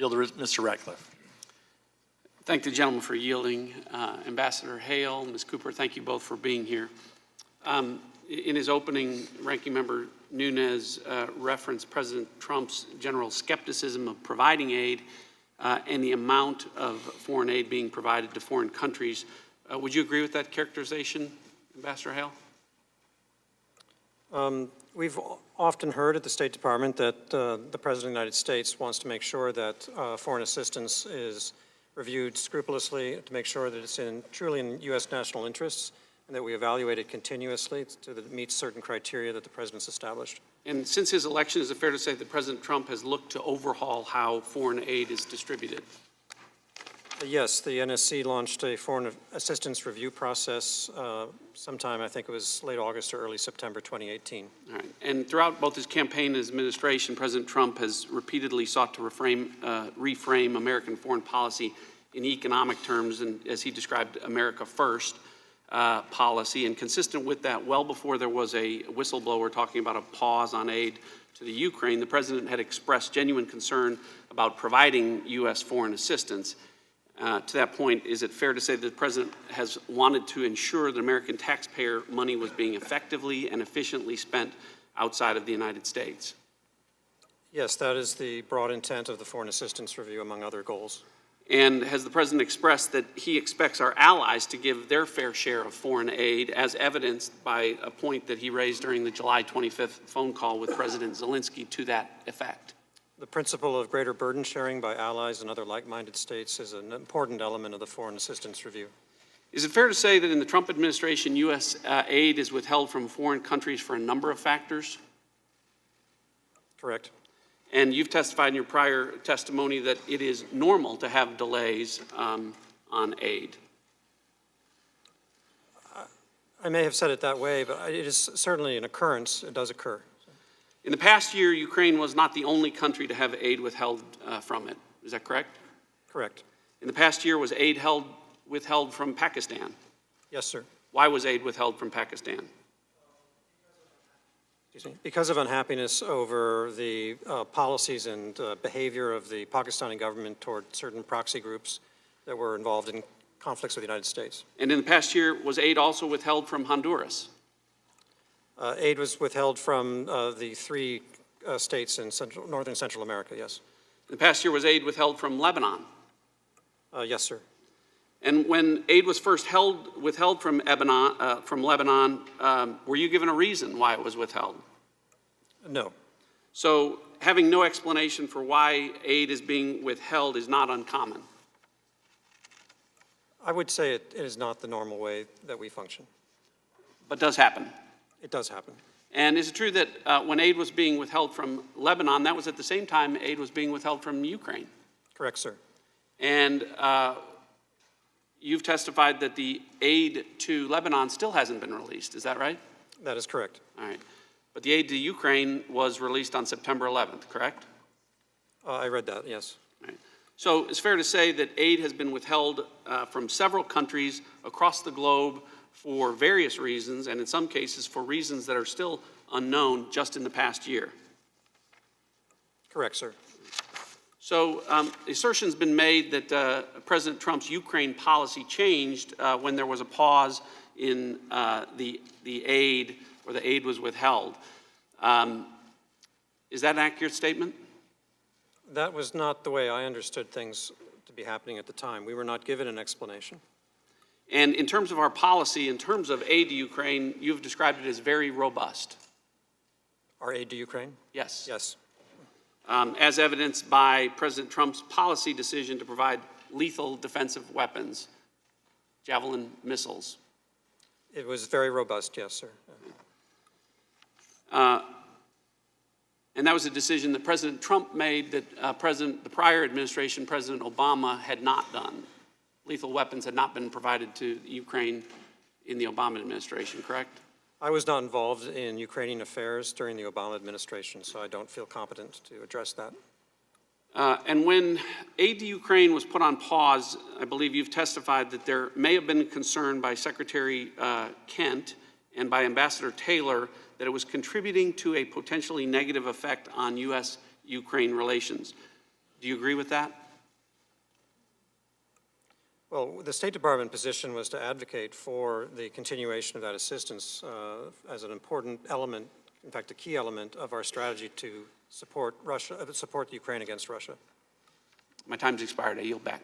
Yield to Mr. Ratcliffe. Thank the gentleman for yielding. Ambassador Hale, Ms. Cooper, thank you both for being here. In his opening, Ranking Member Nunes referenced President Trump's general skepticism of providing aid and the amount of foreign aid being provided to foreign countries. Would you agree with that characterization, Ambassador Hale? We've often heard at the State Department that the President of the United States wants to make sure that foreign assistance is reviewed scrupulously to make sure that it's truly in U.S. national interests and that we evaluate it continuously so that it meets certain criteria that the President's established. And since his election, is it fair to say that President Trump has looked to overhaul how foreign aid is distributed? Yes, the NSC launched a foreign assistance review process sometime, I think it was late August or early September 2018. All right. And throughout both his campaign and his administration, President Trump has repeatedly sought to reframe American foreign policy in economic terms, and as he described, America First policy. And consistent with that, well before there was a whistleblower talking about a pause on aid to the Ukraine, the President had expressed genuine concern about providing U.S. foreign assistance. To that point, is it fair to say that the President has wanted to ensure that American taxpayer money was being effectively and efficiently spent outside of the United States? Yes, that is the broad intent of the Foreign Assistance Review, among other goals. And has the President expressed that he expects our allies to give their fair share of foreign aid, as evidenced by a point that he raised during the July 25th phone call with President Zelensky to that effect? The principle of greater burden sharing by allies and other like-minded states is an important element of the Foreign Assistance Review. Is it fair to say that in the Trump administration, U.S. aid is withheld from foreign countries for a number of factors? Correct. And you've testified in your prior testimony that it is normal to have delays on aid. I may have said it that way, but it is certainly an occurrence. It does occur. In the past year, Ukraine was not the only country to have aid withheld from it. Is that correct? Correct. In the past year, was aid withheld from Pakistan? Yes, sir. Why was aid withheld from Pakistan? Excuse me. Because of unhappiness over the policies and behavior of the Pakistani government toward certain proxy groups that were involved in conflicts with the United States. And in the past year, was aid also withheld from Honduras? Aid was withheld from the three states in northern Central America, yes. In the past year, was aid withheld from Lebanon? Yes, sir. And when aid was first withheld from Lebanon, were you given a reason why it was withheld? No. So having no explanation for why aid is being withheld is not uncommon? I would say it is not the normal way that we function. But does happen? It does happen. And is it true that when aid was being withheld from Lebanon, that was at the same time aid was being withheld from Ukraine? Correct, sir. And you've testified that the aid to Lebanon still hasn't been released. Is that right? That is correct. All right. But the aid to Ukraine was released on September 11th, correct? I read that, yes. All right. So it's fair to say that aid has been withheld from several countries across the globe for various reasons, and in some cases for reasons that are still unknown just in the past year. Correct, sir. So the assertion's been made that President Trump's Ukraine policy changed when there was a pause in the aid, or the aid was withheld. Is that an accurate statement? That was not the way I understood things to be happening at the time. We were not given an explanation. And in terms of our policy, in terms of aid to Ukraine, you've described it as very robust. Our aid to Ukraine? Yes. Yes. As evidenced by President Trump's policy decision to provide lethal defensive weapons, Javelin missiles. It was very robust, yes, sir. And that was a decision that President Trump made that the prior administration, President Obama, had not done. Lethal weapons had not been provided to Ukraine in the Obama administration, correct? I was not involved in Ukrainian affairs during the Obama administration, so I don't feel competent to address that. And when aid to Ukraine was put on pause, I believe you've testified that there may have been concern by Secretary Kent and by Ambassador Taylor that it was contributing to a potentially negative effect on U.S.-Ukraine relations. Do you agree with that? Well, the State Department position was to advocate for the continuation of that assistance as an important element, in fact, a key element of our strategy to support Russia, support the Ukraine against Russia. My time's expired. I yield back.